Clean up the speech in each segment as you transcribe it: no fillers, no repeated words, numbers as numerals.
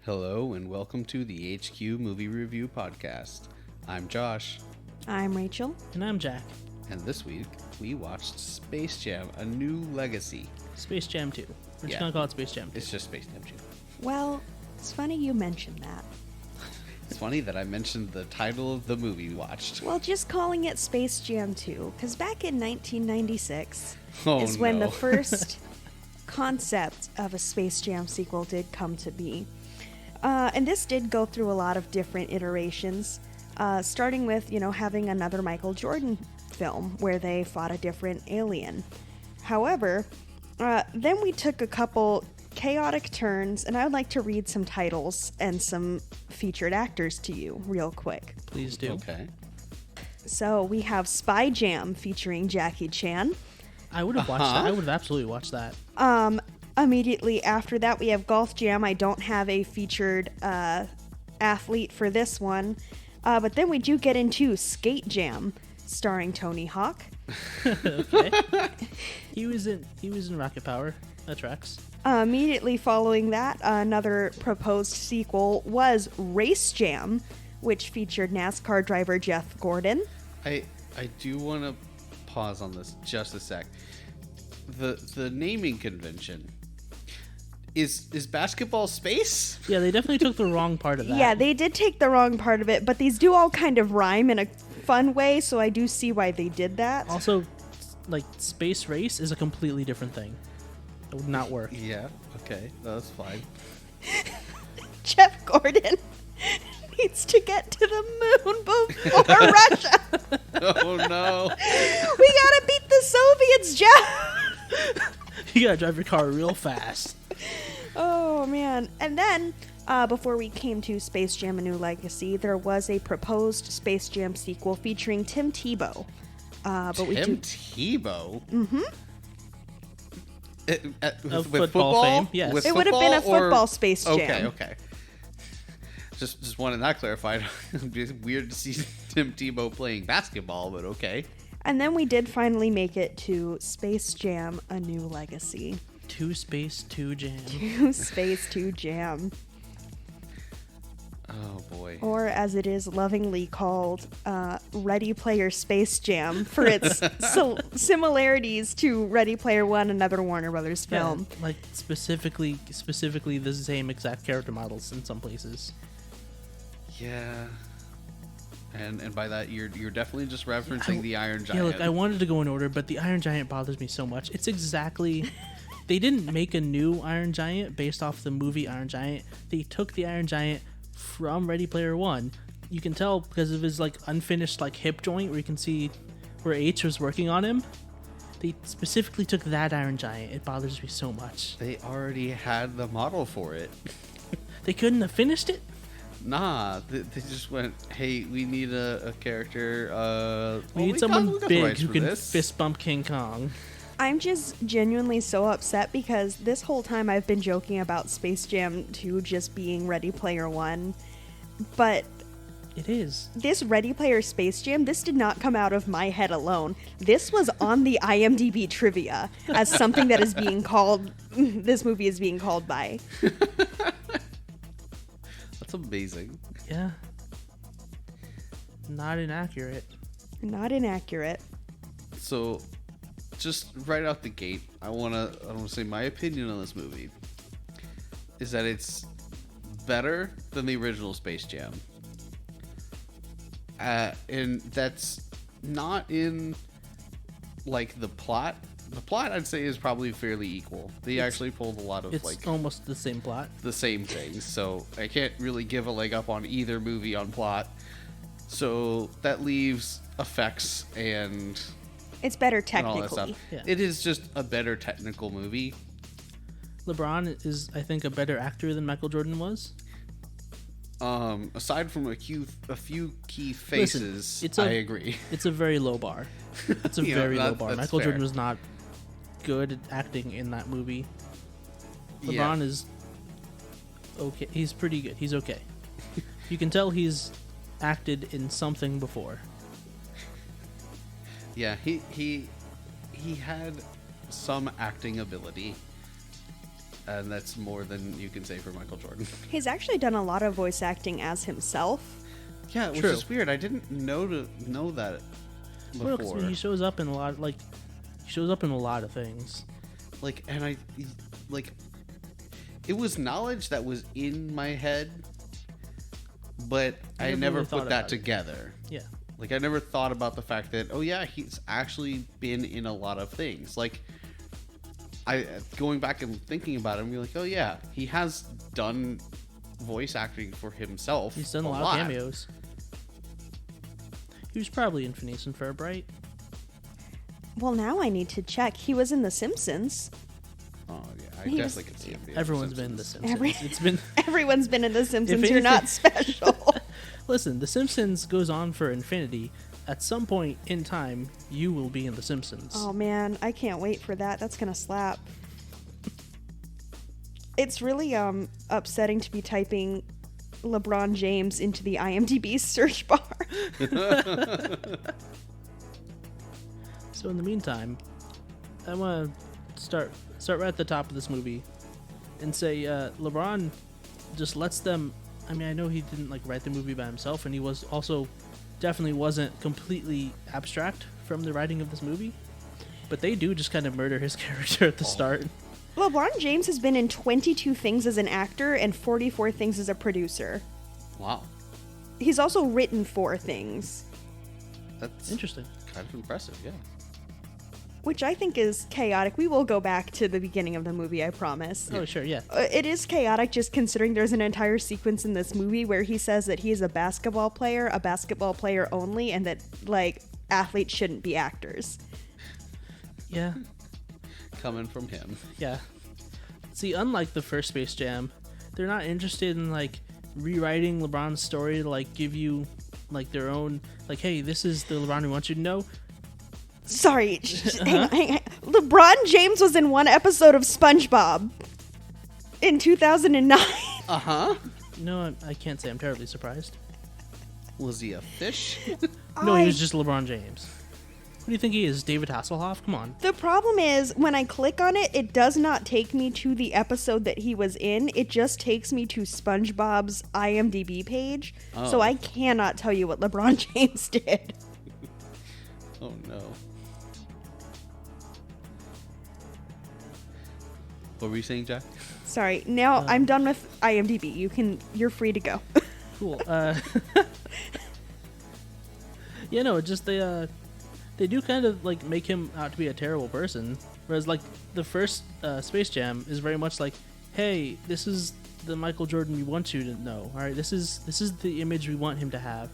Hello and welcome to the HQ Movie Review Podcast. I'm Josh. I'm Rachel. And I'm Jack. And this week we watched Space Jam: A New Legacy. Space Jam 2. We're just going to call it Space Jam 2. It's just Space Jam 2. Well, it's funny you mentioned that. It's funny that I mentioned the title of the movie we watched. Well, just calling it Space Jam 2, because back in 1996 is when the first concept of a Space Jam sequel did come to be. And this did go through a lot of different iterations, starting with, having another Michael Jordan film where they fought a different alien. However, then we took a couple chaotic turns, and I would like to read some titles and some featured actors to you real quick. Please do. Okay. So we have Spy Jam featuring Jackie Chan. I would have watched that. I would have absolutely watched that. Immediately after that, we have Golf Jam. I don't have a featured athlete for this one. But then we do get into Skate Jam, starring Tony Hawk. Okay. He was in Rocket Power. That tracks. Immediately following that, another proposed sequel was Race Jam, which featured NASCAR driver Jeff Gordon. I do want to pause on this just a sec. The naming convention is basketball space? Yeah, they definitely took the wrong part of that. Yeah, they did take the wrong part of it, but these do all kind of rhyme in a fun way, so I do see why they did that. Also, like, Space Race is a completely different thing. It would not work. Yeah, okay, that's fine. Jeff Gordon needs to get to the moon before Russia. Oh no. We gotta beat the Soviets, Jeff. You gotta drive your car real fast. Oh, man. And then, before we came to Space Jam: A New Legacy, there was a proposed Space Jam sequel featuring Tim Tebow. Tim Tebow? Mm-hmm. With football fame, yes. With It would have been a football football Space Jam. Okay. Just wanted that clarified. It'd be weird to see Tim Tebow playing basketball, but okay. And then we did finally make it to Space Jam: A New Legacy. 2 Space 2 Jam. 2 Space 2 Jam. Oh boy. Or as it is lovingly called, Ready Player Space Jam, for its similarities to Ready Player One, another Warner Brothers film. Yeah, like specifically the same exact character models in some places. Yeah. And by that you're definitely just referencing the Iron Giant. Yeah, look, I wanted to go in order, but the Iron Giant bothers me so much. It's exactly... They didn't make a new Iron Giant based off the movie Iron Giant. They took the Iron Giant from Ready Player One. You can tell because of his like unfinished like hip joint where you can see where H was working on him. They specifically took that Iron Giant. It bothers me so much. They already had the model for it. They couldn't have finished it? Nah, they just went, hey, we need a character. We need someone got the big rights who for can this. fist bump King Kong. I'm just genuinely so upset because this whole time I've been joking about Space Jam 2 just being Ready Player One, but It is. this Ready Player Space Jam, this did not come out of my head alone. This was on the IMDb trivia as something that is being called, this movie is being called by. That's amazing. Yeah. Not inaccurate. Not inaccurate. So, just right out the gate, I wanna say my opinion on this movie is that it's better than the original Space Jam, and that's not in like the plot. The plot, I'd say, is probably fairly equal. They actually pulled a lot of It's like almost the same plot. the same things, so I can't really give a leg up on either movie on plot. So that leaves effects and It's better and all that technically. stuff. Yeah. It is just a better technical movie. LeBron is, I think, a better actor than Michael Jordan was. Aside from a few key faces, Listen, I agree. It's a very low bar. It's a very low bar. That's Michael fair. Jordan was not good at acting in that movie. Yeah. LeBron is okay. He's pretty good. He's okay. You can tell he's acted in something before. Yeah, he had some acting ability. and that's more than you can say for Michael Jordan. He's actually done a lot of voice acting as himself. Yeah, which is weird. I didn't know that before. Well, he shows up in a lot, of things. It was knowledge that was in my head, but I never really put that together. Yeah. Like, I never thought about the fact that, oh yeah, he's actually been in a lot of things. Like, going back and thinking about it, and be like, oh yeah, he has done voice acting for himself. He's done a lot of cameos. He was probably in Phineas and Ferb, right? Well, now I need to check. He was in The Simpsons. Oh yeah, I guess I could see him. Everyone's been in The Simpsons. Everyone's been in The Simpsons. You're not special. Listen, The Simpsons goes on for infinity. At some point in time, you will be in The Simpsons. Oh man, I can't wait for that. That's gonna slap. It's really upsetting to be typing LeBron James into the IMDb search bar. So in the meantime, I want to start right at the top of this movie and say LeBron just lets them. I mean, I know he didn't write the movie by himself, and he was also definitely wasn't completely abstract from the writing of this movie, but they do just kind of murder his character at the start. LeBron James has been in 22 things as an actor and 44 things as a producer. Wow. He's also written 4 things. That's interesting. Kind of impressive, yeah. Which I think is chaotic. We will go back to the beginning of the movie, I promise. Oh, sure, yeah. It is chaotic just considering there's an entire sequence in this movie where he says that he's a basketball player only, and that, athletes shouldn't be actors. Yeah. Coming from him. Yeah. See, unlike the first Space Jam, they're not interested in, rewriting LeBron's story to, give you, their own, hey, this is the LeBron we want you to know. Sorry, hang on. LeBron James was in one episode of SpongeBob in 2009. Uh-huh. No, I can't say I'm terribly surprised. Was he a fish? No, he was just LeBron James. What do you think he is, David Hasselhoff? Come on. The problem is, when I click on it, it does not take me to the episode that he was in. It just takes me to SpongeBob's IMDb page. Oh. So I cannot tell you what LeBron James did. Oh, no. What were you saying, Jack? Sorry. Now I'm done with IMDb. You're free to go. Cool. Yeah, no, just they do kind of make him out to be a terrible person, whereas the first Space Jam is very much hey, this is the Michael Jordan we want you to know. All right, this is the image we want him to have.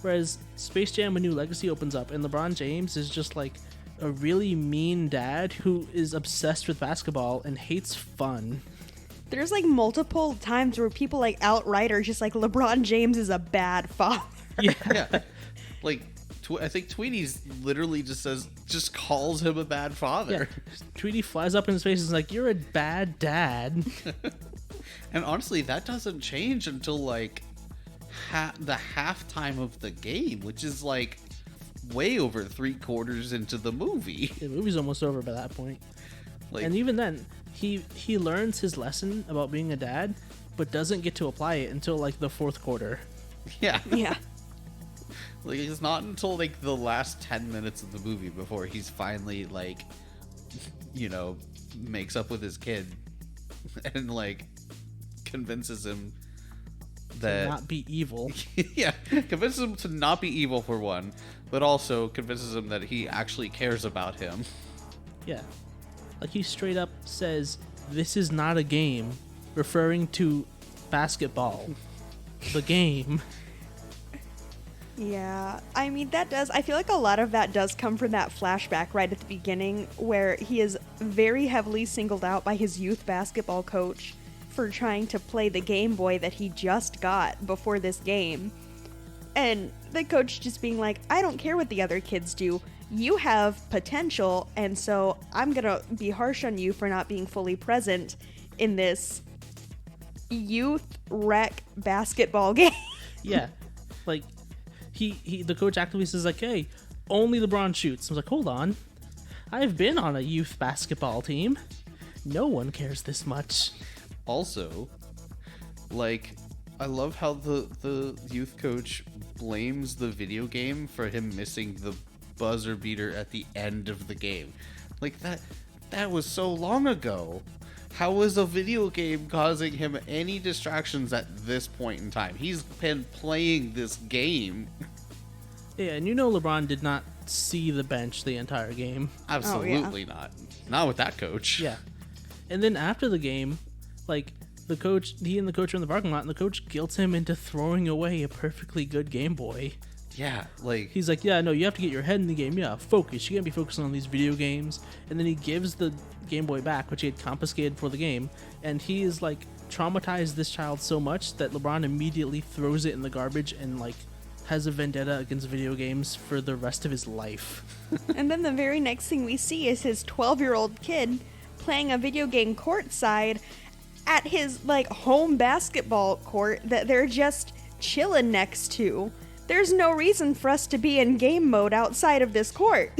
Whereas Space Jam: A New Legacy opens up, and LeBron James is just a really mean dad who is obsessed with basketball and hates fun. There's multiple times where people outright are just LeBron James is a bad father. Yeah. Yeah. I think Tweety's literally just calls him a bad father. Yeah. Tweety flies up in his face and is like, you're a bad dad. And honestly, that doesn't change until the halftime of the game, which is way over 3/4 into the movie. The movie's almost over by that point. And even then, he learns his lesson about being a dad, but doesn't get to apply it until the 4th quarter. Yeah. Yeah. It's not until the last 10 minutes of the movie before he's finally makes up with his kid and convinces him that to not be evil. Yeah, convinces him to not be evil for one, but also convinces him that he actually cares about him. Yeah. He straight up says, this is not a game, referring to basketball. The game. Yeah, I mean, I feel a lot of that does come from that flashback right at the beginning where he is very heavily singled out by his youth basketball coach for trying to play the Game Boy that he just got before this game. And the coach just being I don't care what the other kids do. You have potential, and so I'm going to be harsh on you for not being fully present in this youth rec basketball game. Yeah. The coach actively says hey, only LeBron shoots. I was hold on. I've been on a youth basketball team. No one cares this much. Also, like, I love how the youth coach blames the video game for him missing the buzzer beater at the end of the game. Like, that was so long ago. How was a video game causing him any distractions at this point in time? He's been playing this game. Yeah, and LeBron did not see the bench the entire game. Absolutely not. Not with that coach. Yeah. And then after the game, like, he and the coach are in the parking lot, and the coach guilts him into throwing away a perfectly good Game Boy. Yeah, like... He's like, yeah, no, you have to get your head in the game. Yeah, focus. You can't be focusing on these video games. And then he gives the Game Boy back, which he had confiscated for the game. And he is, like, traumatized this child so much that LeBron immediately throws it in the garbage and, like, has a vendetta against video games for the rest of his life. And then the very next thing we see is his 12-year-old kid playing a video game courtside at his, like, home basketball court that they're just chilling next to. There's no reason for us to be in game mode outside of this court.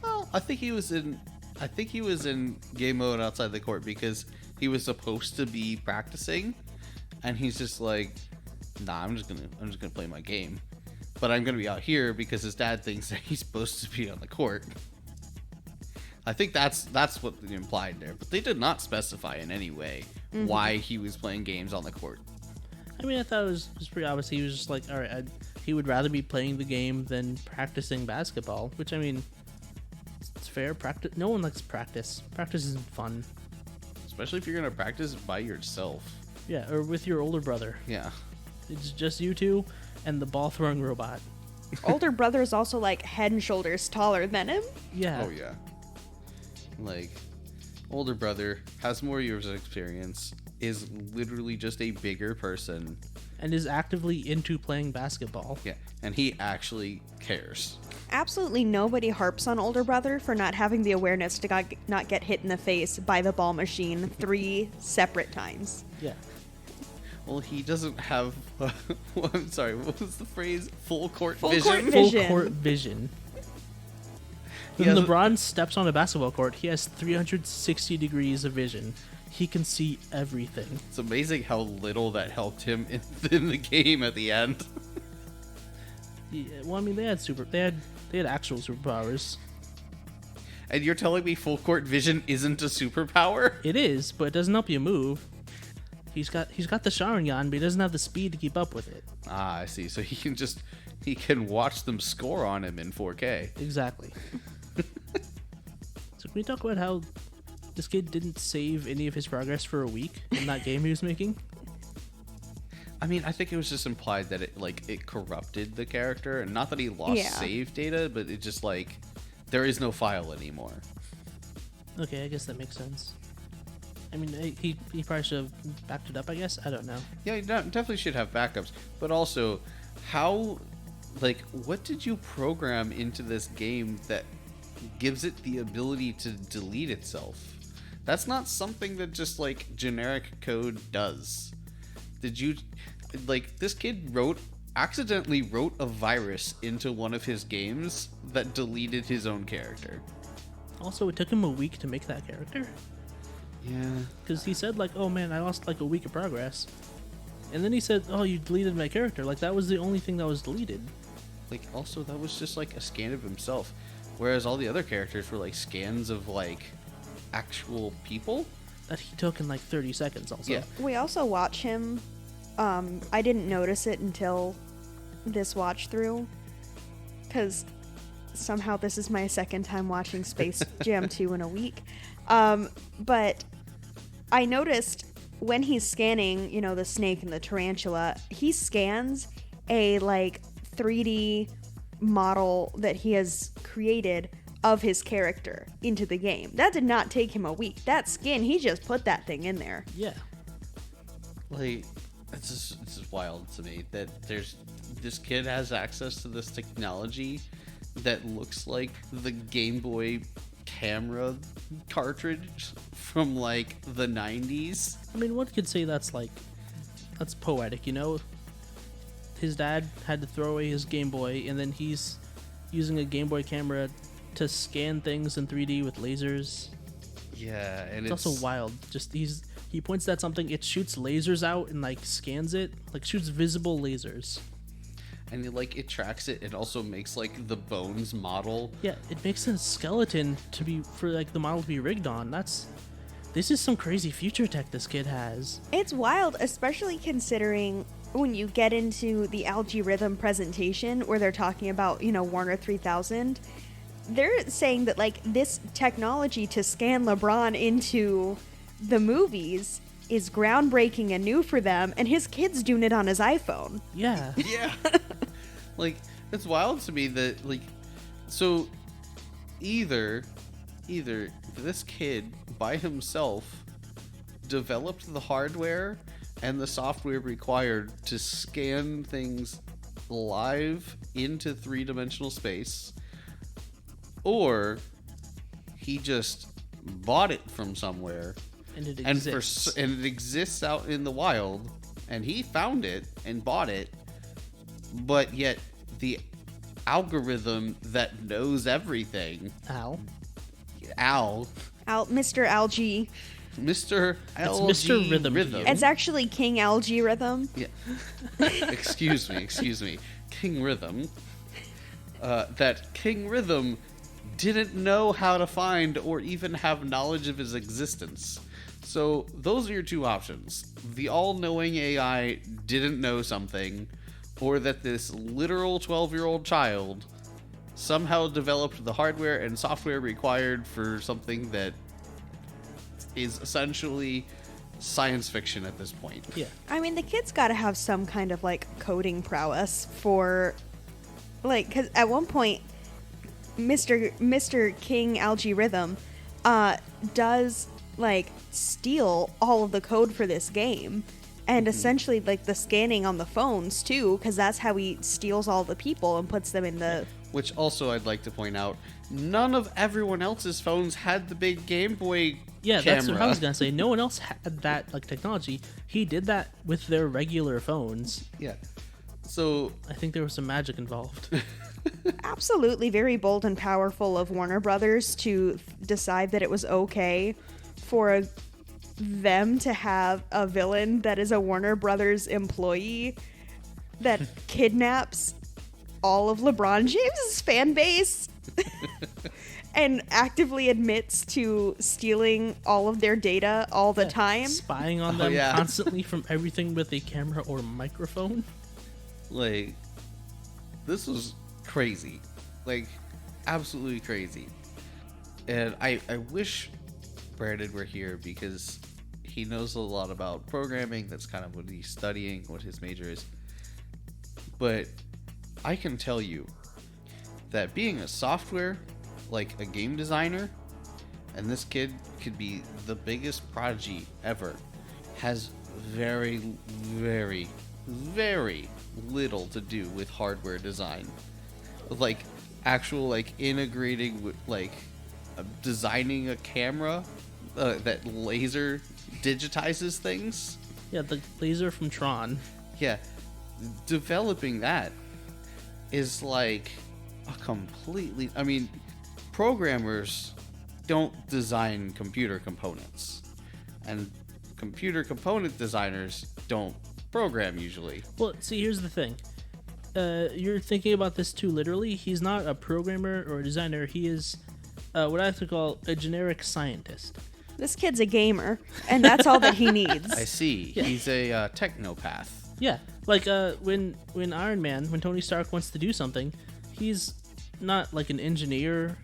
Well, I think he was in game mode outside the court because he was supposed to be practicing, and he's just like, nah, I'm just gonna play my game. But I'm gonna be out here because his dad thinks that he's supposed to be on the court. I think that's what they implied there, but they did not specify in any way why he was playing games on the court. I mean, I thought it was pretty obvious. He was just like, all right, he would rather be playing the game than practicing basketball, which, I mean, it's fair. Practice. No one likes practice. Practice isn't fun. Especially if you're going to practice by yourself. Yeah, or with your older brother. Yeah. It's just you two and the ball-throwing robot. Older brother is also, like, head and shoulders taller than him. Yeah. Oh, yeah. Like, older brother has more years of experience, is literally just a bigger person, and is actively into playing basketball. Yeah, and he actually cares. Absolutely nobody harps on older brother for not having the awareness to not get hit in the face by the ball machine 3 separate times. Yeah. Well, he doesn't have... I'm sorry, what was the phrase? Full court Full vision? court vision. Full court vision. When LeBron steps on a basketball court, he has 360 degrees of vision. He can see everything. It's amazing how little that helped him in the game at the end. Yeah, well, I mean, they had actual superpowers. And you're telling me full court vision isn't a superpower? It is, but it doesn't help you move. He's got the Sharingan, but he doesn't have the speed to keep up with it. Ah, I see. So he can watch them score on him in 4K. Exactly. So can we talk about how this kid didn't save any of his progress for a week in that game he was making? I mean, I think it was just implied that it corrupted the character, and not that he lost save data, but it just like there is no file anymore. Okay, I guess that makes sense. I mean, he probably should have backed it up, I guess. I don't know. Yeah, you definitely should have backups, but also, what did you program into this game that gives it the ability to delete itself? That's not something that just like generic code does. Did you this kid accidentally wrote a virus into one of his games that deleted his own character? Also, it took him a week to make that character. Yeah. Because he said, like, oh man, I lost like a week of progress. And then he said, oh, you deleted my character. Like, that was the only thing that was deleted. Like, also, that was just like a scan of himself. Whereas all the other characters were like scans of like actual people that he took in like 30 seconds also. Yeah. We also watch him. I didn't notice it until this watch through, because somehow this is my second time watching Space Jam 2 in a week. But I noticed when he's scanning, the snake and the tarantula, he scans a like 3D model that he has created of his character into the game. That did not take him a week. That skin, he just put that thing in there. Yeah. Like, this is wild to me that this kid has access to this technology that looks like the Game Boy camera cartridge from like the 90s. I mean, one could say that's poetic, His dad had to throw away his Game Boy, and then he's using a Game Boy camera to scan things in 3D with lasers. Yeah, and it's also wild. Just he points at something, it shoots lasers out and like scans it, like shoots visible lasers. And it tracks it. It also makes like the bones model. Yeah, it makes a skeleton for like the model to be rigged on. This is some crazy future tech this kid has. It's wild, especially considering when you get into the Algae Rhythm presentation where they're talking about, Warner 3000. They're saying that like this technology to scan LeBron into the movies is groundbreaking and new for them, and his kid's doing it on his iPhone. Yeah. Yeah. Like, it's wild to me that so either this kid by himself developed the hardware and the software required to scan things live into three-dimensional space, or he just bought it from somewhere and it exists. And it exists out in the wild, and he found it and bought it, but yet the algorithm that knows everything, Al, Mr. Algae. Mr. That's Algae Mr. Rhythm. It's actually King Algae Rhythm. Yeah. excuse me. King Rhythm. That King Rhythm didn't know how to find or even have knowledge of his existence. So those are your two options. The all-knowing AI didn't know something, or that this literal 12-year-old child somehow developed the hardware and software required for something that is essentially science fiction at this point. Yeah. I mean, the kid's got to have some kind of like coding prowess for, like, because at one point, Mr. King Algae Rhythm does like steal all of the code for this game, and essentially like the scanning on the phones too, because that's how he steals all the people and puts them in the. Which also I'd like to point out, none of everyone else's phones had the big Game Boy. Yeah, camera. That's what I was gonna say. No one else had that like technology. He did that with their regular phones. Yeah. So I think there was some magic involved. Absolutely very bold and powerful of Warner Brothers to decide that it was okay for them to have a villain that is a Warner Brothers employee that kidnaps all of LeBron James's fan base and actively admits to stealing all of their data all the time. Spying on them constantly from everything with a camera or microphone. Like, this was crazy. Like, absolutely crazy. And I wish Brandon were here, because he knows a lot about programming. That's kind of what he's studying, what his major is. But I can tell you that being a software, like a game designer, and this kid could be the biggest prodigy ever, has very, very, very little to do with hardware design. Like, actual, like, integrating with, like, designing a camera that laser digitizes things. Yeah, the laser from Tron. Yeah, developing that is like a completely... I mean, programmers don't design computer components, and computer component designers don't program usually. Well, see, here's the thing. You're thinking about this too literally. He's not a programmer or a designer. He is what I have to call a generic scientist. This kid's a gamer, and that's all that he needs. I see. Yeah. He's a technopath. Yeah, like when Iron Man, when Tony Stark wants to do something, he's not like an engineer,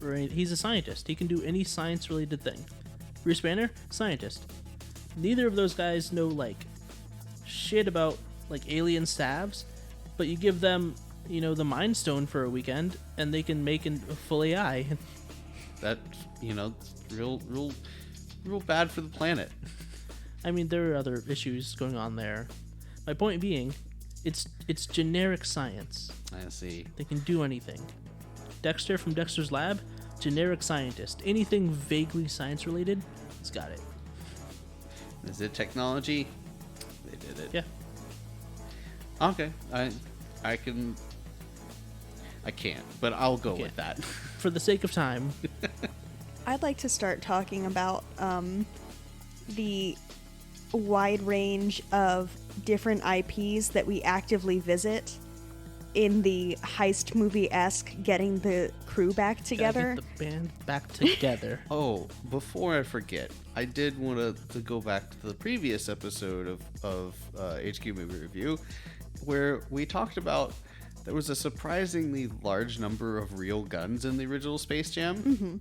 or he's a scientist. He can do any science-related thing. Bruce Banner, scientist. Neither of those guys know like shit about like alien stabs, but you give them, the Mind Stone for a weekend, and they can make a full AI. That, real bad for the planet. I mean, there are other issues going on there. My point being, it's generic science. I see. They can do anything. Dexter from Dexter's Lab, generic scientist. Anything vaguely science related, he's got it. Is it technology? They did it. Yeah. Okay. I can't, but I'll go with that. For the sake of time. I'd like to start talking about the wide range of different IPs that we actively visit in the heist movie-esque getting the crew back together. Get the band back together. Oh, before I forget, I did want to go back to the previous episode of HQ Movie Review, where we talked about there was a surprisingly large number of real guns in the original Space Jam. Mm-hmm.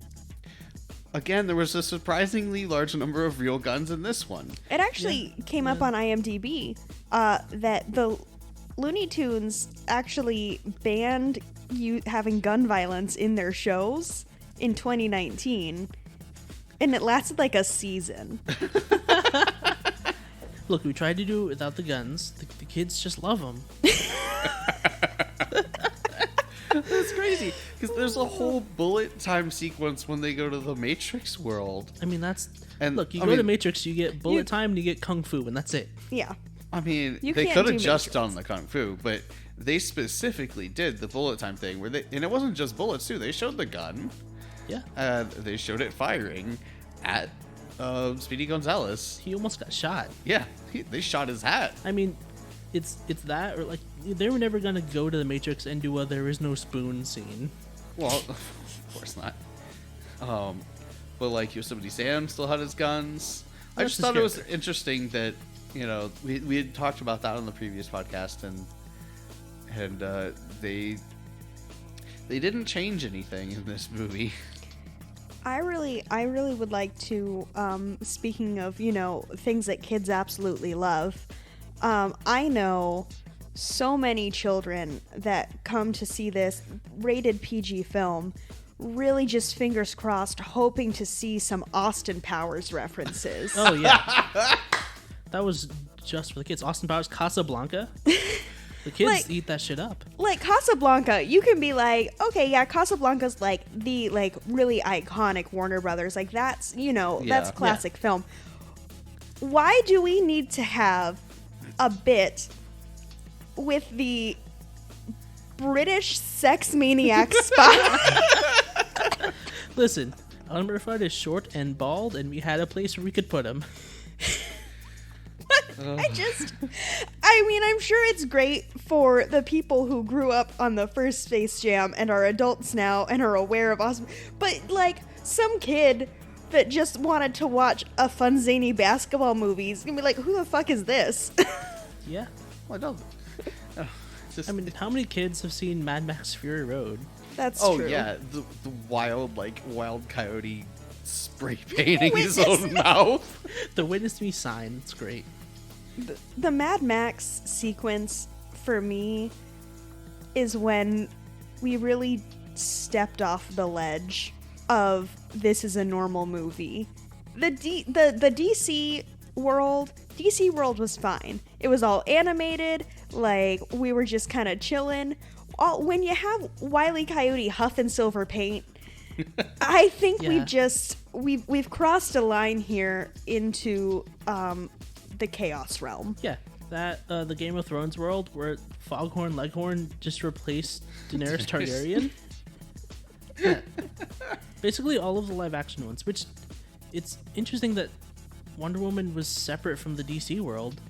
Again, there was a surprisingly large number of real guns in this one. It actually came up on IMDb that the Looney Tunes actually banned you having gun violence in their shows in 2019, and it lasted like a season. Look, we tried to do it without the guns. The kids just love them. That's crazy, because there's a whole bullet time sequence when they go to the Matrix world. I mean, And look, you I go mean, to Matrix, you get bullet time, and you get kung fu, and that's it. Yeah. I mean, You they can't could do have just Matrix. done the kung fu, but they specifically did the bullet time thing and it wasn't just bullets too. They showed the gun. Yeah. They showed it firing at Speedy Gonzalez. He almost got shot. Yeah, they shot his hat. I mean, it's that, or like, they were never gonna go to the Matrix and do a there is no spoon scene. Well, of course not. But like Yosemite Sam still had his guns. I That's just his thought it was character. interesting that, you know, we had talked about that on the previous podcast, and they didn't change anything in this movie. I really would like to, speaking of, things that kids absolutely love, I know so many children that come to see this rated PG film really just fingers crossed hoping to see some Austin Powers references. Oh yeah. That was just for the kids. Austin Powers, Casablanca. The kids eat that shit up. Like Casablanca, you can be like, okay, yeah, Casablanca's like the really iconic Warner Brothers. Like that's, that's classic film. Why do we need to have a bit with the British sex maniac spy? Listen, Elmer Fudd is short and bald, and we had a place where we could put him. I'm sure it's great for the people who grew up on the first Space Jam and are adults now and are aware of awesome, but like some kid that just wanted to watch a fun zany basketball movie is gonna be like, who the fuck is this? Yeah. Well, no. I mean, how many kids have seen Mad Max Fury Road? That's Oh true. yeah, the wild coyote spray painting his own mouth. The Witness Me sign. It's great. The Mad Max sequence for me is when we really stepped off the ledge of this is a normal movie. The DC world was fine. It was all animated, like we were just kind of chilling. When you have Wile E. Coyote huffing silver paint, I think we've crossed a line here into the chaos realm. Yeah. That, the Game of Thrones world where Foghorn Leghorn just replaced Daenerys Targaryen. Yeah. Basically all of the live action ones, which it's interesting that Wonder Woman was separate from the DC world.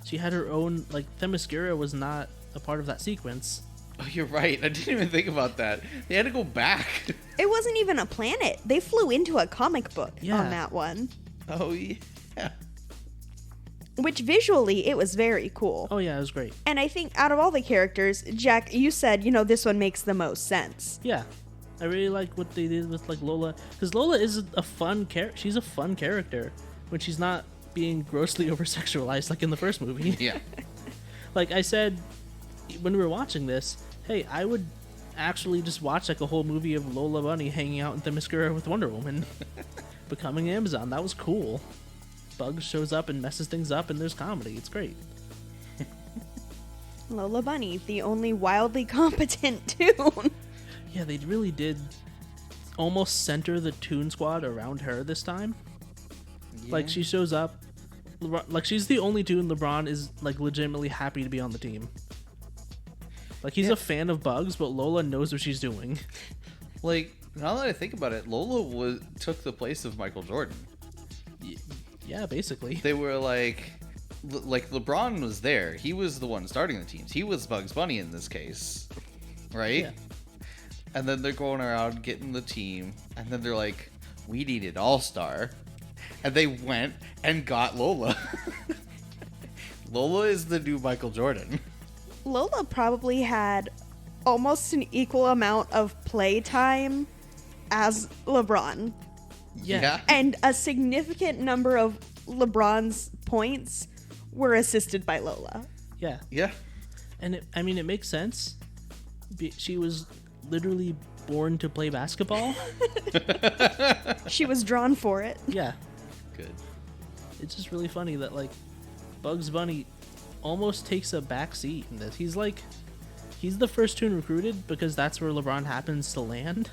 She had her own, like, Themyscira was not a part of that sequence. Oh, you're right. I didn't even think about that. They had to go back. It wasn't even a planet. They flew into a comic book Yeah. on that one. Oh yeah. Which visually, it was very cool. Oh yeah, it was great. And I think out of all the characters, Jack, you said, this one makes the most sense. Yeah. I really like what they did with, like, Lola. Because Lola is a fun character. She's a fun character when she's not being grossly over-sexualized like in the first movie. Yeah. Like I said when we were watching this, hey, I would actually just watch like a whole movie of Lola Bunny hanging out in Themyscira with Wonder Woman, becoming Amazon. That was cool. Bugs shows up and messes things up, and there's comedy. It's great. Lola Bunny, the only wildly competent tune. Yeah, they really did almost center the Toon Squad around her this time. Like, she shows up, like, she's the only Toon LeBron is, like, legitimately happy to be on the team. Like, he's a fan of Bugs, but Lola knows what she's doing. Like, Now that I think about it, Lola took the place of Michael Jordan. Yeah, basically. They were like LeBron was there. He was the one starting the teams. He was Bugs Bunny in this case, right? Yeah. And then they're going around getting the team, and then they're like, we need an all-star. And they went and got Lola. Lola is the new Michael Jordan. Lola probably had almost an equal amount of play time as LeBron. Yeah. And a significant number of LeBron's points were assisted by Lola. Yeah. Yeah. And it makes sense. She was literally born to play basketball. She was drawn for it. Yeah. Good. It's just really funny that, like, Bugs Bunny almost takes a back seat in this. He's the first tune recruited because that's where LeBron happens to land.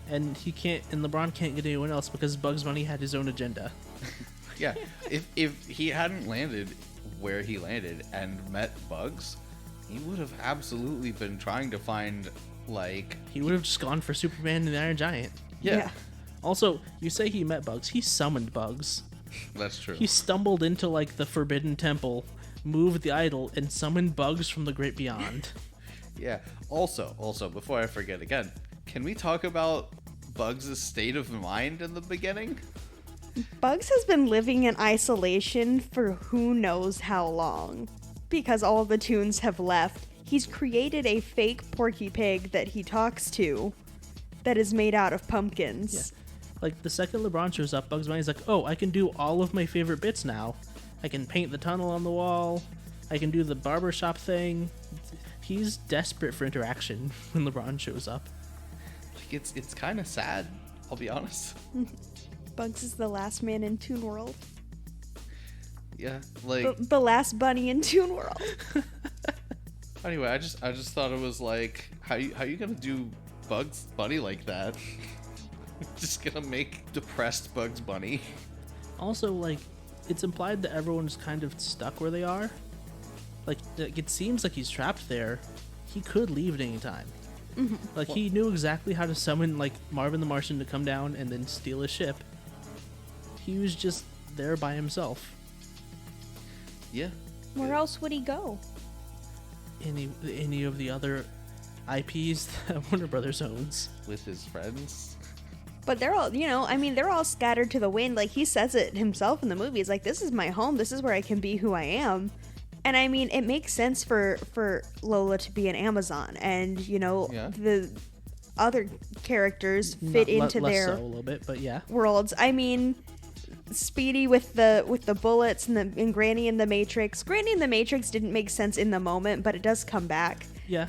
And LeBron can't get anyone else because Bugs Bunny had his own agenda. Yeah. If he hadn't landed where he landed and met Bugs, he would have absolutely been trying to find, like... He would have just gone for Superman and the Iron Giant. Yeah. Also, you say he met Bugs. He summoned Bugs. That's true. He stumbled into, like, the Forbidden Temple, moved the idol, and summoned Bugs from the Great Beyond. Yeah. Also, before I forget again, can we talk about Bugs' state of mind in the beginning? Bugs has been living in isolation for who knows how long. Because all the tunes have left, he's created a fake Porky Pig that he talks to that is made out of pumpkins. Yeah. Like, the second LeBron shows up, Bugs Bunny's like, oh, I can do all of my favorite bits now. I can paint the tunnel on the wall. I can do the barbershop thing. He's desperate for interaction when LeBron shows up. Like, it's kind of sad, I'll be honest. Bugs is the last man in Toon World. Yeah, like... The last bunny in Toon World. Anyway, I just thought it was like, how you gonna do Bugs Bunny like that? Just gonna make depressed Bugs Bunny. Also, like, it's implied that everyone's kind of stuck where they are. Like, it seems like he's trapped there. He could leave at any time. Mm-hmm. Like, he knew exactly how to summon, like, Marvin the Martian to come down and then steal his ship. He was just there by himself. Yeah. Where else would he go? Any of the other IPs that Warner Brothers owns. With his friends. But they're all, they're all scattered to the wind. Like, he says it himself in the movie. It's like, this is my home. This is where I can be who I am. And I mean, it makes sense for Lola to be an Amazon. And, the other characters fit into their a little bit, but yeah. worlds. I mean, Speedy with the bullets and Granny in the Matrix. Granny in the Matrix didn't make sense in the moment, but it does come back. Yeah.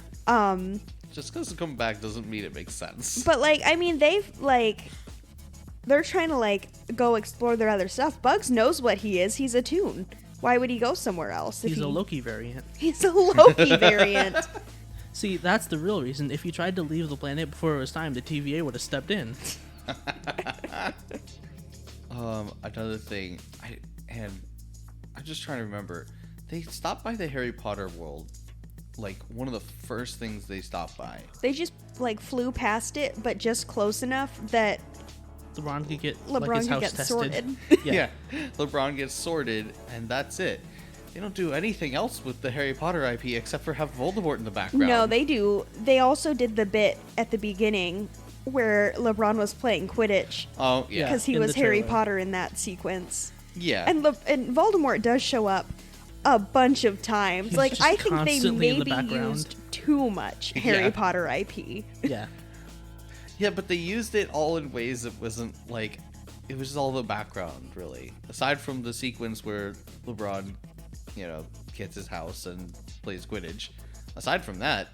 Just because it comes back doesn't mean it makes sense. But, like, I mean, they're trying to, like, go explore their other stuff. Bugs knows what he is. He's a Toon. Why would he go somewhere else? He's a Loki variant. He's a Loki variant. See, that's the real reason. If he tried to leave the planet before it was time, the TVA would have stepped in. Another thing, I'm just trying to remember. They stopped by the Harry Potter world. Like, one of the first things they stopped by. They just, like, flew past it, but just close enough that LeBron could get his house tested. Sorted. Yeah. LeBron gets sorted, and that's it. They don't do anything else with the Harry Potter IP except for have Voldemort in the background. No, they do. They also did the bit at the beginning where LeBron was playing Quidditch. Oh, yeah. Because he was Harry Potter in that sequence. Yeah. And Voldemort does show up a bunch of times. He's like, I think they maybe the used too much Harry Potter IP. Yeah. Yeah, but they used it all in ways that wasn't, like, it was all the background, really. Aside from the sequence where LeBron, gets his house and plays Quidditch. Aside from that,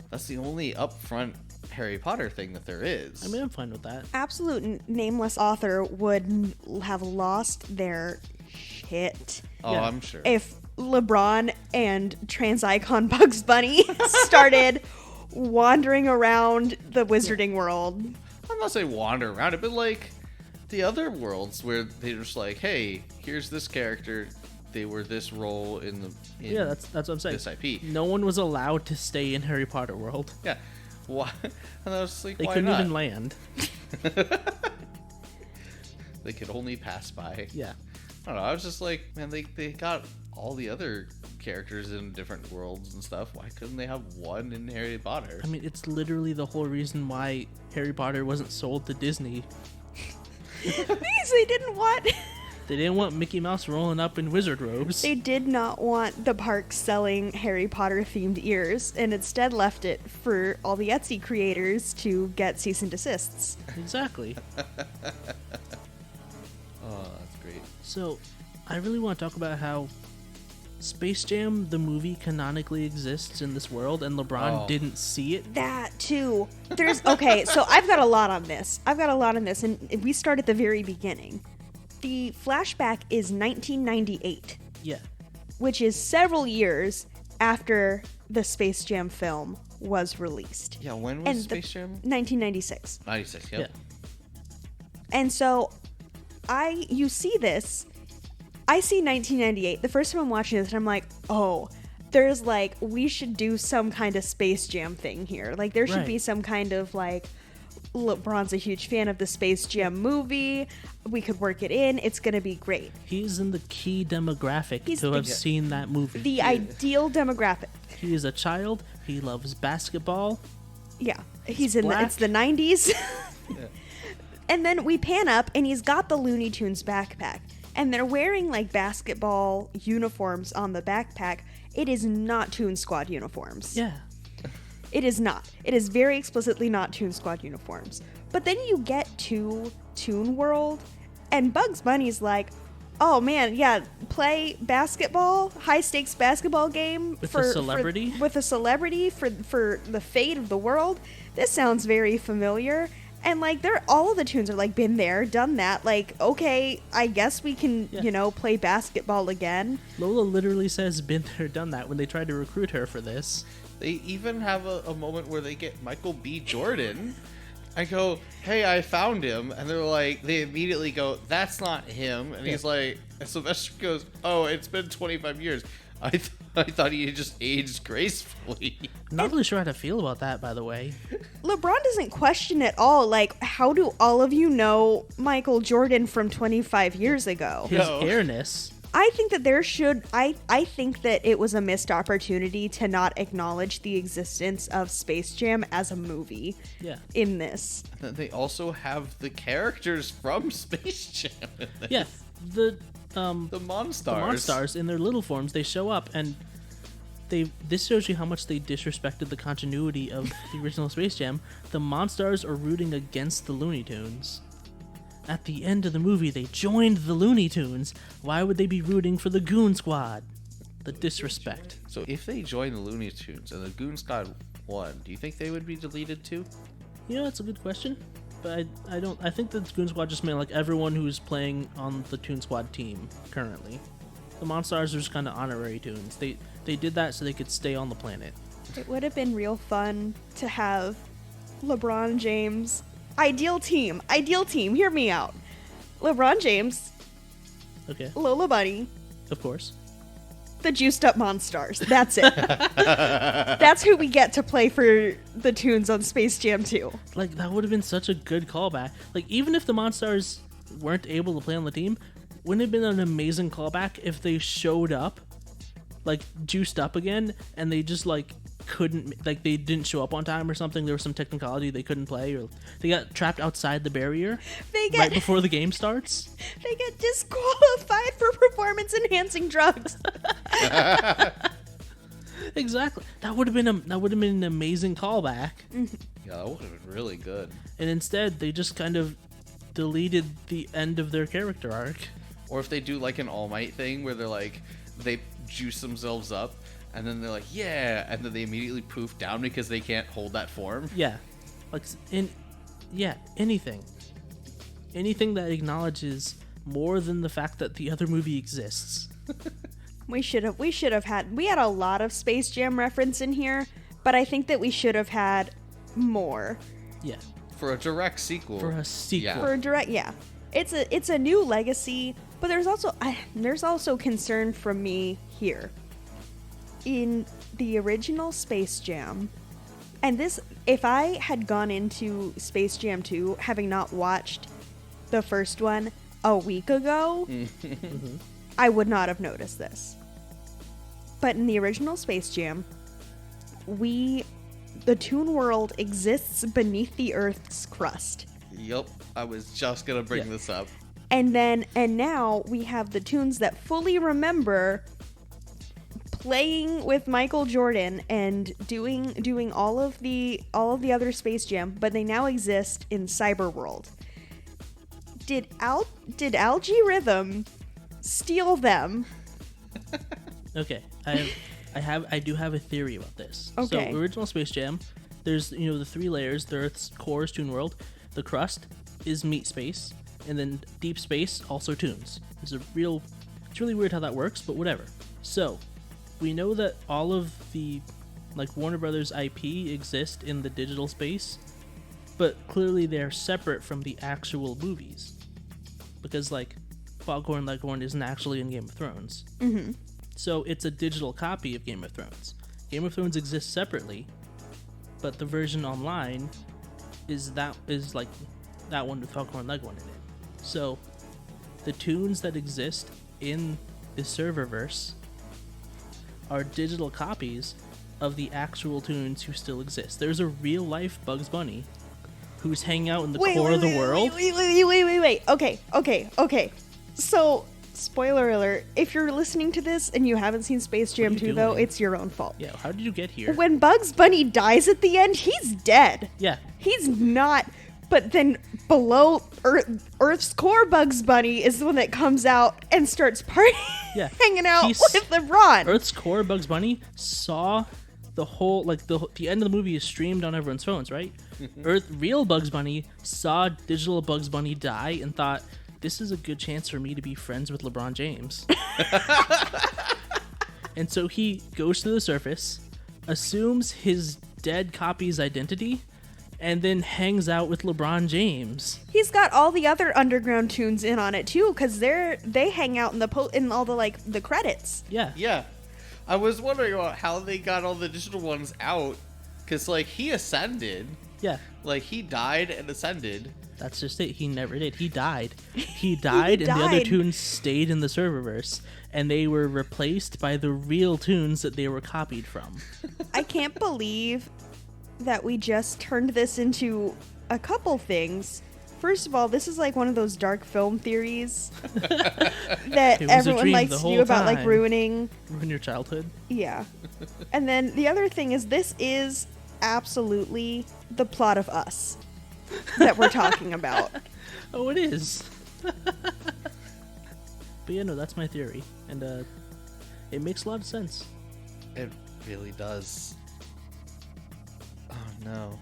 that's the only upfront Harry Potter thing that there is. I mean, I'm fine with that. Absolute nameless author would have lost their shit. Oh, yeah. I'm sure. If LeBron and trans icon Bugs Bunny started wandering around the wizarding world. I'm not saying wander around it, but like the other worlds where they're just like, hey, here's this character. They were this role in that's what I'm saying. This IP. No one was allowed to stay in Harry Potter world. Yeah. Why? And I was just like, They why couldn't not? even land. They could only pass by. Yeah. I don't know. I was just like, man, they got all the other characters in different worlds and stuff. Why couldn't they have one in Harry Potter? I mean, it's literally the whole reason why Harry Potter wasn't sold to Disney. They didn't want... They didn't want Mickey Mouse rolling up in wizard robes. They did not want the park selling Harry Potter themed ears, and instead left it for all the Etsy creators to get cease and desists. Exactly. Oh, that's great. So, I really want to talk about how Space Jam, the movie, canonically exists in this world, and LeBron didn't see it. That too. Okay, so I've got a lot on this. And we start at the very beginning. The flashback is 1998. Yeah. Which is several years after the Space Jam film was released. Yeah, when was Space Jam? 1996. 96, yep. Yeah. And so, you see this, I see 1998, the first time I'm watching this, and I'm like, oh, there's like, we should do some kind of Space Jam thing here. Like, there should be some kind of like, LeBron's a huge fan of the Space Jam movie. We could work it in. It's going to be great. He's in the key demographic to have seen that movie. The ideal demographic. He is a child. He loves basketball. Yeah. It's the 90s. Yeah. And then we pan up and he's got the Looney Tunes backpack. And they're wearing like basketball uniforms on the backpack. It is not Toon Squad uniforms. Yeah. It is not. It is very explicitly not Toon Squad uniforms. But then you get to Toon World, and Bugs Bunny's like, oh man, yeah, play basketball, high-stakes basketball game with a celebrity? with a celebrity for the fate of the world. This sounds very familiar. And like all of the tunes are like been there, done that. Like, okay, I guess we can, play basketball again. Lola literally says been there, done that when they tried to recruit her for this. They even have a moment where they get Michael B. Jordan. I go, hey, I found him. And they're like, they immediately go, that's not him. And he's like, and Sylvester goes, oh, it's been 25 years. I thought he had just aged gracefully. Not really sure how to feel about that, by the way. LeBron doesn't question at all, like, how do all of you know Michael Jordan from 25 years ago? His airness. I think that I think that it was a missed opportunity to not acknowledge the existence of Space Jam as a movie in this. They also have the characters from Space Jam in this. Yeah, the Monstars. The Monstars in their little forms, they show up, and this shows you how much they disrespected the continuity of the original Space Jam. The Monstars are rooting against the Looney Tunes. At the end of the movie, they joined the Looney Tunes. Why would they be rooting for the Goon Squad? The disrespect. So if they join the Looney Tunes and the Goon Squad won, do you think they would be deleted too? You know, that's a good question. But I think the Goon Squad just meant like everyone who's playing on the Toon Squad team currently. The Monstars are just kind of honorary tunes. They did that so they could stay on the planet. It would have been real fun to have LeBron James. Ideal team, hear me out. LeBron James. Okay. Lola Bunny. Of course. The juiced up Monstars. That's it. That's who we get to play for the tunes on Space Jam 2. Like, that would have been such a good callback. Like, even if the Monstars weren't able to play on the team, wouldn't it have been an amazing callback if they showed up, like, juiced up again, and they just, like, couldn't, like, they didn't show up on time or something. There was some technicality, they couldn't play, or they got trapped outside the barrier right before the game starts. They get disqualified for performance enhancing drugs. Exactly. That would have been an amazing callback. Mm-hmm. Yeah, that would have been really good. And instead, they just kind of deleted the end of their character arc. Or if they do like an All Might thing where they're like, they juice themselves up and then they're like, yeah, and then they immediately poof down because they can't hold that form. Yeah. Like, anything. Anything that acknowledges more than the fact that the other movie exists. We had a lot of Space Jam reference in here, but I think that we should have had more. Yeah. For a direct sequel. Yeah. It's a new legacy, but there's also concern from me here. In the original Space Jam, And this, if I had gone into Space Jam 2 having not watched the first one a week ago, I would not have noticed this. But in the original Space Jam, the Toon World exists beneath the Earth's crust. Yep, I was just gonna bring this up. And now we have the Toons that fully remember playing with Michael Jordan and doing all of the other Space Jam, but they now exist in Cyber World. Did Algae Rhythm steal them? Okay, I do have a theory about this. Okay. So original Space Jam, there's the 3 layers. The Earth's core is Toon World, the crust is meat space, and then deep space also Toons. It's really weird how that works, but whatever. So we know that all of the Warner Brothers IP exist in the digital space, but clearly they're separate from the actual movies, because Foghorn Leghorn isn't actually in Game of Thrones. Mm-hmm. So it's a digital copy of Game of Thrones. Game of Thrones exists separately, but the version online is that one with Foghorn Leghorn in it. So the Toons that exist in the serververse are digital copies of the actual Toons who still exist. There's a real life Bugs Bunny who's hanging out in the core of the world. Wait. Okay. So, spoiler alert, if you're listening to this and you haven't seen Space Jam 2, though, it's your own fault. Yeah, how did you get here? When Bugs Bunny dies at the end, he's dead. Yeah. He's not, but then below Earth's core Bugs Bunny is the one that comes out and starts partying, hanging out with LeBron. Earth's core Bugs Bunny saw the whole, the end of the movie is streamed on everyone's phones, right? Real Bugs Bunny saw digital Bugs Bunny die and thought, this is a good chance for me to be friends with LeBron James. And so he goes to the surface, assumes his dead copy's identity, and then hangs out with LeBron James. He's got all the other underground Toons in on it too, because they hang out in all the the credits. Yeah. I was wondering about how they got all the digital ones out, because he ascended. Yeah. He died and ascended. That's just it. He never did. He died. He died, and the other Toons stayed in the serververse, and they were replaced by the real Toons that they were copied from. I can't believe that we just turned this into a couple things. First of all, this is one of those dark film theories that everyone likes to do about ruin your childhood. Yeah. And then the other thing is, this is absolutely the plot of Us that we're talking about. Oh, it is. But yeah, no, that's my theory, and it makes a lot of sense. It really does. Oh no.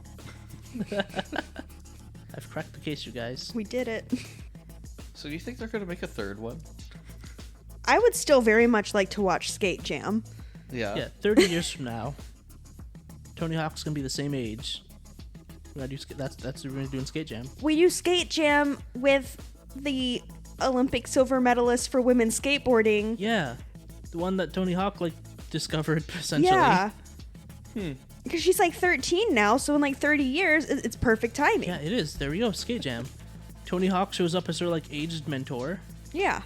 I've cracked the case, you guys. We did it. So do you think they're going to make a third one? I would still very much like to watch Skate Jam. Yeah. 30 years from now, Tony Hawk's going to be the same age. That's what we're doing Skate Jam. We do Skate Jam with the Olympic silver medalist for women's skateboarding. Yeah. The one that Tony Hawk discovered, essentially. Yeah. Because she's 13 now, so in 30 years, it's perfect timing. Yeah, it is. There we go, Skate Jam. Tony Hawk shows up as her aged mentor. Yeah.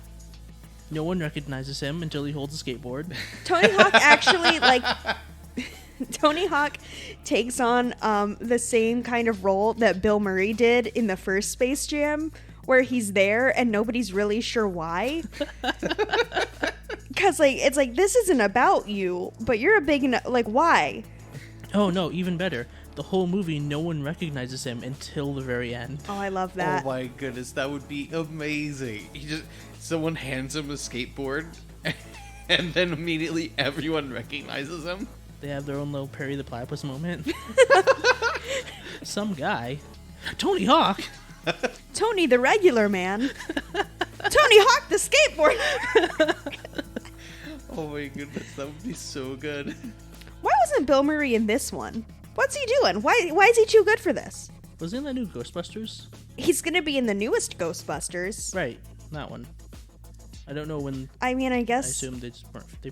No one recognizes him until he holds a skateboard. Tony Hawk actually Tony Hawk takes on the same kind of role that Bill Murray did in the first Space Jam, where he's there and nobody's really sure why. Because it's this isn't about you, but you're a big enough, why? Oh no, even better. The whole movie, no one recognizes him until the very end. Oh, I love that. Oh my goodness, that would be amazing. Someone hands him a skateboard, and then immediately everyone recognizes him. They have their own little Perry the Platypus moment. Some guy. Tony Hawk! Tony the regular man. Tony Hawk the skateboard! Oh my goodness, that would be so good. Why wasn't Bill Murray in this one? What's he doing? Why is he too good for this? Was he in that new Ghostbusters? He's going to be in the newest Ghostbusters. Right, that one. I don't know when. I mean, I guess. I assume they just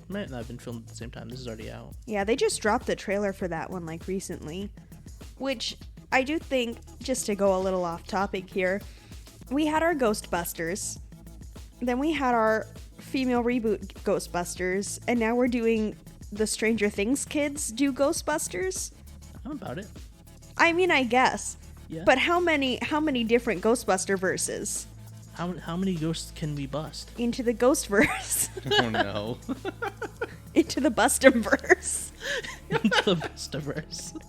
might not have been filmed at the same time. This is already out. Yeah, they just dropped the trailer for that one recently. which I do think, just to go a little off topic here, we had our Ghostbusters, then we had our female reboot Ghostbusters, and now we're doing the Stranger Things kids do Ghostbusters. I'm about it. I mean, I guess. Yeah. But how many different Ghostbuster verses? How many ghosts can we bust? Into the Ghostverse. Oh no. Into the Bustamverse. The Bustaverse.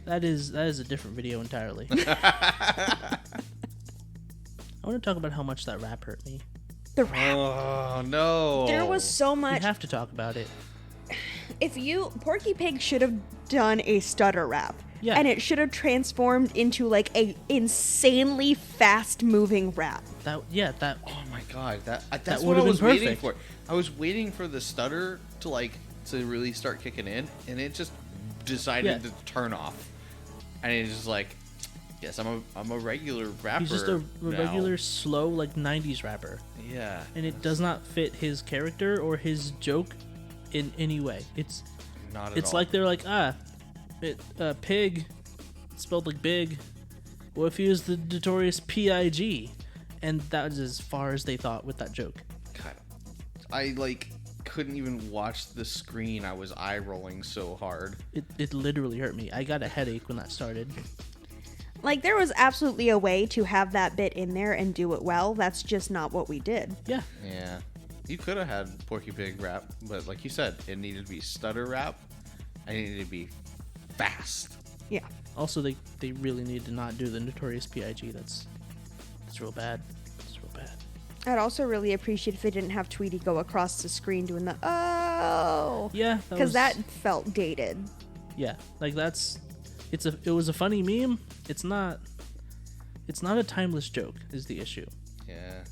That is a different video entirely. I want to talk about how much that rap hurt me. The rap. Oh no. There was so We much. have to talk about it. Porky Pig should have done a stutter rap. Yeah. And it should have transformed into like a insanely fast moving rap. That Oh my god, that's would what I have was been waiting perfect. for. I was waiting for the stutter to really start kicking in, and it just decided to turn off. And it's just like, yes, I'm a regular rapper. he's just a now. regular slow like 90s rapper. Yeah. And it does not fit his character or his joke in any way. It's Not at all. like they're like, pig spelled like big. What if he was the notorious PIG? And that was as far as they thought with that joke. God, I couldn't even watch the screen. I was eye rolling so hard. It literally hurt me. I got a headache when that started. Like, there was absolutely a way to have that bit in there and do it well. That's just not what we did. Yeah. Yeah. You could have had Porky Pig rap, but like you said, it needed to be stutter rap. I needed to be fast. Yeah. Also, they really need to not do the notorious PIG. That's real bad. It's real bad. I'd also really appreciate if they didn't have Tweety go across the screen doing the oh. Yeah. Because that felt dated. Yeah. Like it was a funny meme. It's not a timeless joke is the issue. Yeah.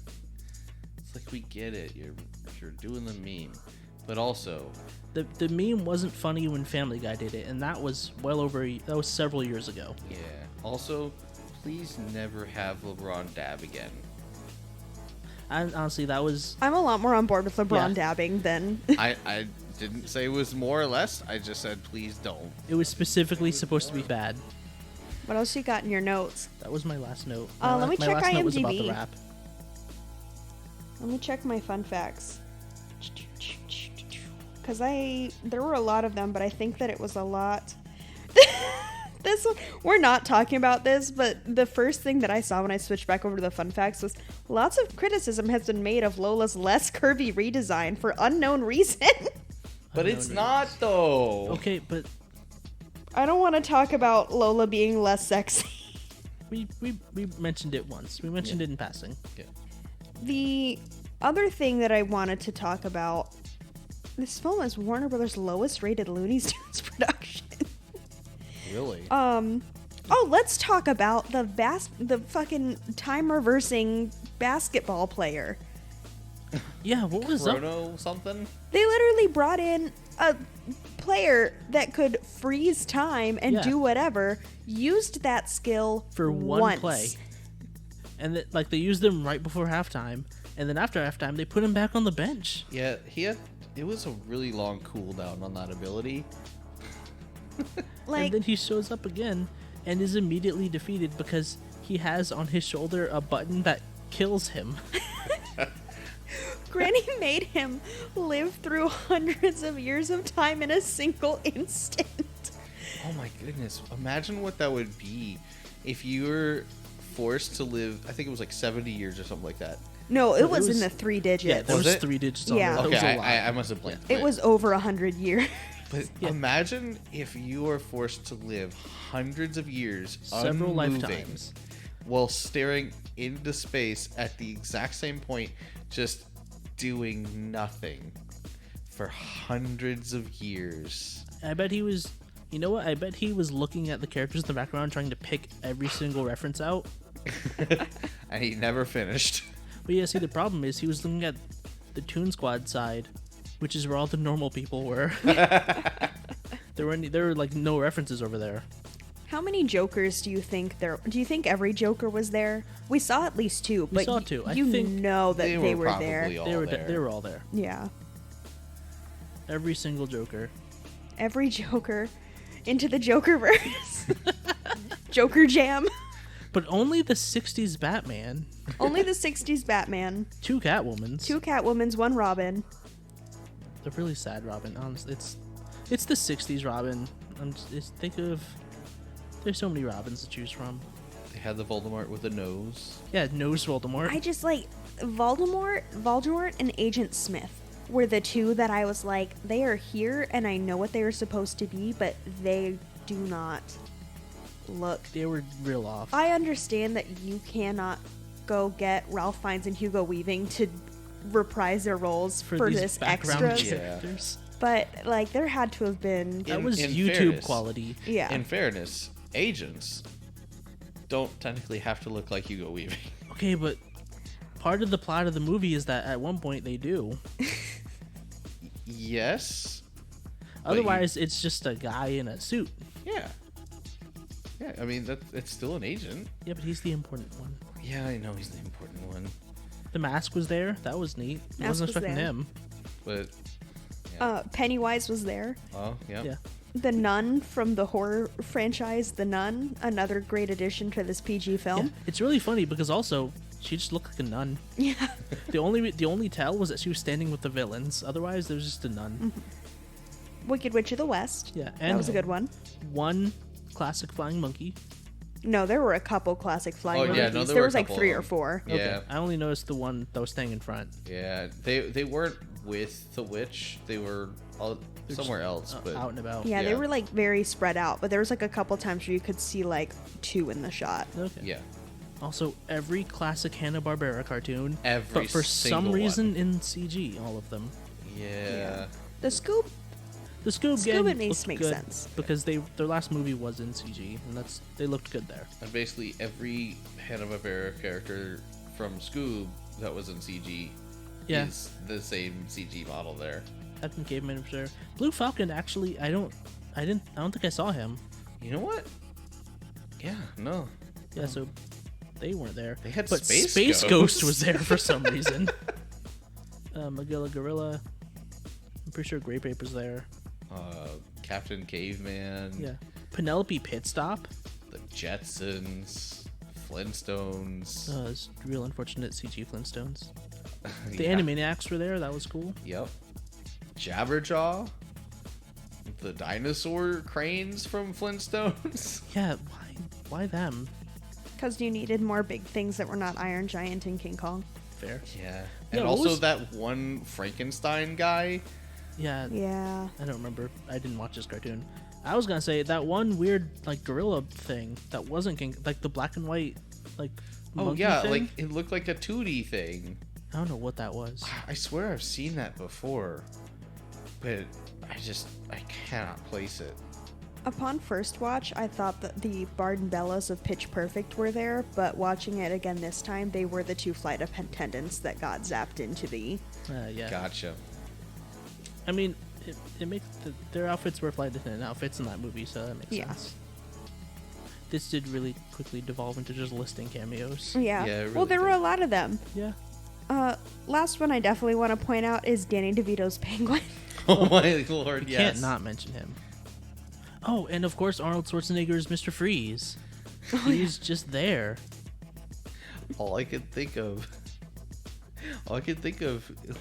It's like we get it. You're doing the meme, but also The meme wasn't funny when Family Guy did it, and that was several years ago. yeah. Also, please never have LeBron dab again. And honestly, that was I'm a lot more on board with LeBron Yeah. dabbing than. I didn't say it was more or less. I just said please don't. it was specifically supposed to be bad. What else you got in your notes? That was my last note. Let me my check last note was about IMDb. the rap. Let me check my fun facts. Because there were a lot of them, but I think that it was a lot. This one, we're not talking about this, but the first thing that I saw when I switched back over to the fun facts was lots of criticism has been made of Lola's less curvy redesign for unknown reason. But it's not though. Okay, but I don't want to talk about Lola being less sexy. we mentioned it once. We mentioned it in passing. Yeah. The other thing that I wanted to talk about, this film is Warner Brothers' lowest rated Looney Tunes production. Really? Let's talk about the fucking time reversing basketball player. Yeah, what was up? Chrono something? They literally brought in a player that could freeze time and Yeah. do whatever, used that skill For one once. play. And they used them right before halftime, and then after halftime they put him back on the bench. Yeah, it was a really long cooldown on that ability. Like, And then he shows up again and is immediately defeated because he has on his shoulder a button that kills him. Granny made him live through hundreds of years of time in a single instant. Oh my goodness. Imagine what that would be if you were forced to live, I think it was like 70 years or something like that. No, it was in was- the 3 digits. Yeah, there Was was it? 3 digits on Yeah. there. That was Okay, a lot. I must have blinked. It but- was over 100 years. But imagine if you were forced to live hundreds of years, Several unmoving, lifetimes. while staring into space at the exact same point, just doing nothing for hundreds of years. I bet he was. You know what? I bet he was looking at the characters in the background, trying to pick every single reference out. And he never finished. But yeah, see, the problem is he was looking at the Toon Squad side, which is where all the normal people were. there were like no references over there. How many Jokers do you think there? Do you think every Joker was there? We saw at least 2, but saw 2. I you think know that they were probably there. all They were there. they were all there. Yeah, Every single Joker. every Joker. into the Jokerverse. Joker Jam. But only the 60s Batman. Only the 60s Batman. 2 Catwomans. 2 Catwomans, 1 Robin. The really sad Robin. Honestly, it's the 60s Robin. Think of... There's so many Robins to choose from. They had the Voldemort with a nose. Yeah, nose Voldemort. I just like... Voldemort and Agent Smith were the 2 that I was like, they are here and I know what they are supposed to be, but they do not look. They were real off. I understand that you cannot go get Ralph Fiennes and Hugo Weaving to reprise their roles for these this background extra. characters. But like there had to have been That was in YouTube fairness, quality. yeah. In fairness, agents don't technically have to look like Hugo Weaving. Okay, but part of the plot of the movie is that at one point they do. Yes. Otherwise, it's just a guy in a suit. Yeah. Yeah, I mean, it's still an agent. Yeah, but he's the important one. Yeah, I know he's the important one. The mask was there. That was neat. I Mask wasn't was expecting there. him. But, Pennywise was there. oh, yeah. Yeah. The Nun from the horror franchise, The Nun, another great addition to this PG Yeah. film. It's really funny because also she just looked like a nun. Yeah. The only tell was that she was standing with the villains. Otherwise, there was just a nun. Wicked Witch of the West. Yeah, That and was a good one. One classic flying monkey. No, there were a couple classic flying Oh, yeah, monkeys. no, there there were was a like couple 3 of or them. 4. Yeah. Okay. I only noticed the one that was staying in front. Yeah, they weren't with the witch. They were somewhere else. But Out and about. Yeah, they Yeah. were like very spread out, but there was like a couple times where you could see like 2 in the shot. Okay. yeah, Also, every classic Hanna-Barbera cartoon, every but for some single reason one. in CG, all of them. Yeah. The Scoob, The Scoob Scoob gang it makes looked make good sense. because their last movie was in CG, and they looked good there. And basically every Hanna-Barbera character from Scoob that was in CG Yeah. is the same CG model there. Captain Caveman was there. Blue Falcon actually, I don't think I saw him. You know what? Yeah, no. Yeah, so they weren't there. They had but Space Ghost Ghost. was there for some reason. Magilla Gorilla. I'm pretty sure Grape Ape was there. Captain Caveman. Yeah. Penelope Pitstop. The Jetsons. Flintstones. It's real unfortunate CG Flintstones. The Yeah. Animaniacs were there. That was cool. Yep. Jabberjaw. The dinosaur cranes from Flintstones. Yeah. Why them? Because you needed more big things that were not Iron Giant and King Kong. Fair. Yeah. Yeah, And what also was- that one Frankenstein guy. Yeah. Yeah. I don't remember. I didn't watch this cartoon. I was gonna say that one weird like gorilla thing that wasn't like the black and white like. Oh monkey yeah, thing. like it looked like a 2D thing. I don't know what that was. I swear I've seen that before, but I cannot place it. Upon first watch, I thought that the Bard and Bellas of Pitch Perfect were there, but watching it again this time, they were the 2 flight attendants that got zapped into the... Yeah. Gotcha. I mean, it makes their outfits were flight attendant outfits in that movie, so that makes Yeah. sense. This did really quickly devolve into just listing cameos. Yeah. Yeah, it Well, really there were did. a lot of them. Yeah. Last one I definitely want to point out is Danny DeVito's Penguin. Oh my lord, yes. Can't not mention him. Oh, and of course Arnold Schwarzenegger's Mr. Freeze. He's just there. All I could think of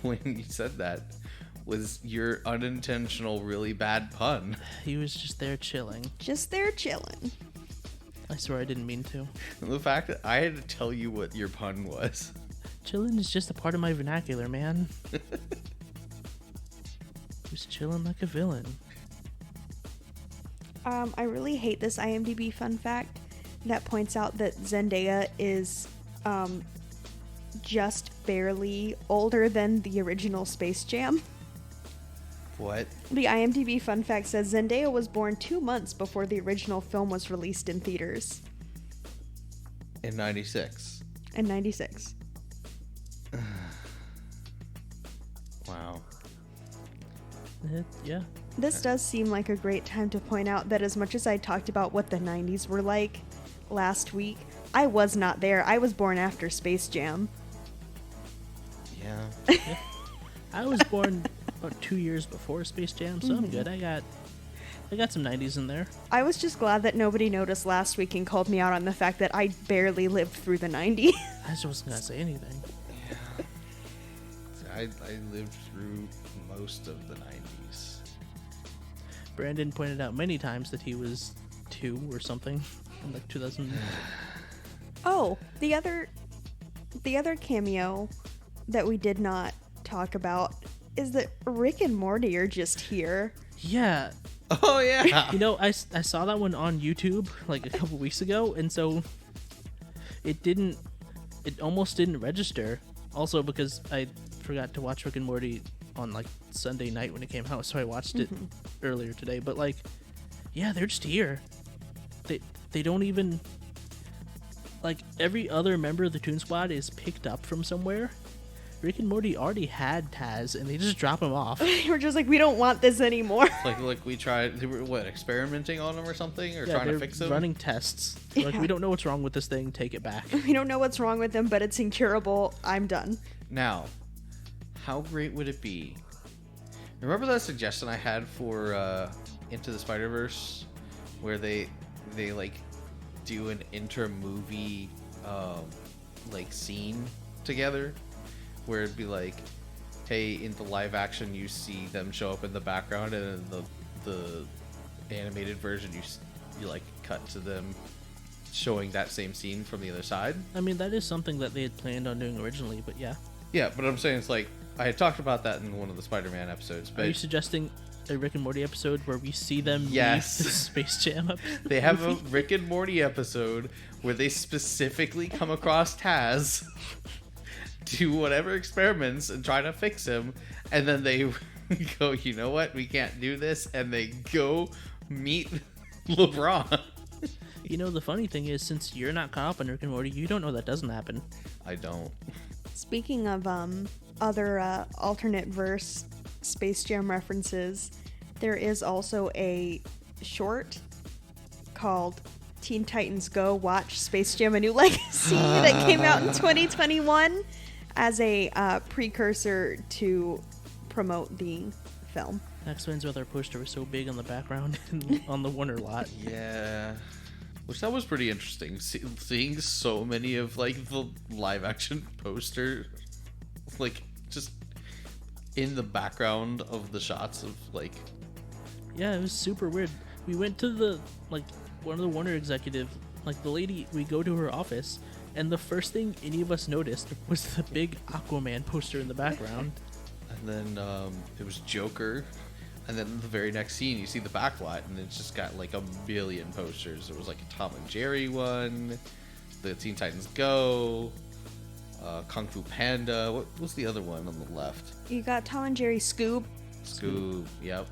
when you said that was your unintentional, really bad pun. He was just there chilling. Just there chilling. I swear I didn't mean to. And the fact that I had to tell you what your pun was. Chillin' is just a part of my vernacular, man. Just chillin' like a villain. I really hate this IMDb fun fact that points out that Zendaya is just barely older than the original Space Jam. What? The IMDb fun fact says Zendaya was born 2 months before the original film was released in theaters In 96. in 96. Wow. Yeah. This does seem like a great time to point out that as much as I talked about what the 90s were like last week, I was not there. I was born after Space Jam. Yeah. I was born about 2 years before Space Jam, so I'm good. I got I got some 90s in there. I was just glad that nobody noticed last week and called me out on the fact that I barely lived through the 90s. I just wasn't going to say anything. Yeah. I lived through most of the 90s. Brandon pointed out many times that he was 2 or something in like 2000. Oh, the other cameo that we did not talk about is that Rick and Morty are just here. Yeah. Oh, yeah. You know, I saw that one on YouTube like a couple weeks ago, and so it almost didn't register. Also because I forgot to watch Rick and Morty on like Sunday night when it came out, so I watched it earlier today. But like, yeah, they're just here. They don't even, like, every other member of the Toon Squad is picked up from somewhere. Rick and Morty already had Taz, and they just drop him off. We're just like, we don't want this anymore. Like we tried, they were, what, experimenting on him or something? Or Yeah, trying to they're fix him? running tests. Like, Yeah. we don't know what's wrong with this thing, take it back. We don't know what's wrong with him, but it's incurable. I'm done. Now, how great would it be? Remember that suggestion I had for Into the Spider-Verse? Where they like do an inter-movie like scene together? Where it'd be like, hey, in the live action you see them show up in the background, and in the animated version you like cut to them showing that same scene from the other side. I mean, that is something that they had planned on doing originally, but yeah. Yeah, but I'm saying it's like I had talked about that in one of the Spider-Man episodes. But Are you suggesting a Rick and Morty episode where we see them Yes. leave the Space Jam they have a Rick and Morty episode where they specifically come across Taz, do whatever experiments and try to fix him, and then they go, you know what, we can't do this, and they go meet LeBron. You know, the funny thing is, since you're not caught up on Rick and Morty, you don't know that doesn't happen. I don't. Speaking of other alternate verse Space Jam references, there is also a short called Teen Titans Go! Watch Space Jam: A New Legacy that came out in 2021 as a precursor to promote the film. That explains why their poster was so big on the background and on the Warner lot. Yeah. Which that was pretty interesting, seeing so many of like the live action poster, like just in the background of the shots of like. Yeah, it was super weird. We went to the, like, one of the Warner executive, like the lady, we go to her office, and the first thing any of us noticed was the big Aquaman poster in the background. And then it was Joker. And then the very next scene, you see the backlot, and it's just got like a million posters. There was like a Tom and Jerry one, the Teen Titans Go, Kung Fu Panda. What was the other one on the left? You got Tom and Jerry Scoob. Scoob. Yep.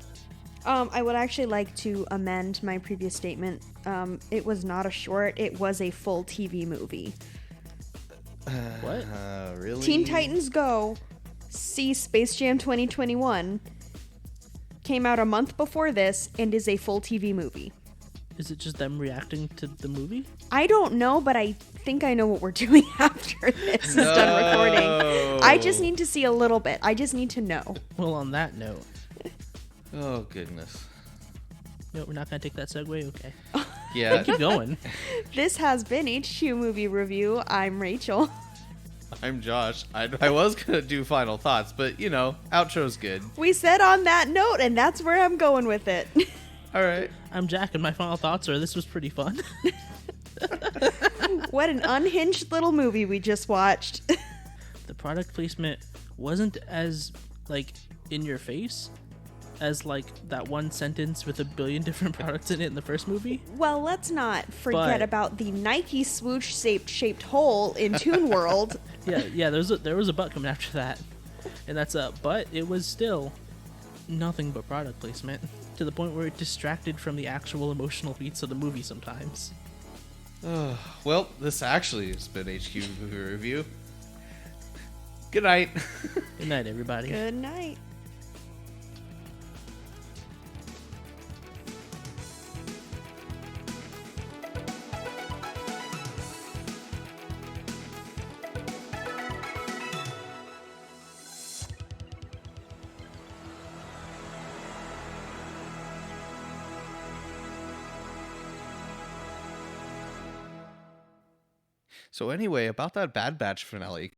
I would actually like to amend my previous statement. It was not a short, it was a full TV movie. What? Really? Teen Titans Go! See Space Jam 2021 came out a month before this and is a full TV movie. Is it just them reacting to the movie? I don't know, but I think I know what we're doing after this is done recording. I just need to see a little bit. I just need to know. Well, on that note. Oh goodness. No, we're not going to take that segue? Okay. Yeah. Keep going. This has been HQ Movie Review. I'm Rachel. I'm Josh. I was gonna do final thoughts, but you know, outro's good. We said on that note, and that's where I'm going with it. All right. I'm Jack, and my final thoughts are this was pretty fun. What an unhinged little movie we just watched. The product placement wasn't as, like, in your face as, like, that one sentence with a billion different products in it in the first movie. Well, let's not forget But- about the Nike swoosh shaped hole in Toon World. Yeah, there was a butt coming after that. And that's but it was still nothing but product placement to the point where it distracted from the actual emotional beats of the movie sometimes. Well, this actually has been HQ Movie Review. Good night. Good night, everybody. Good night. So anyway, about that Bad Batch finale,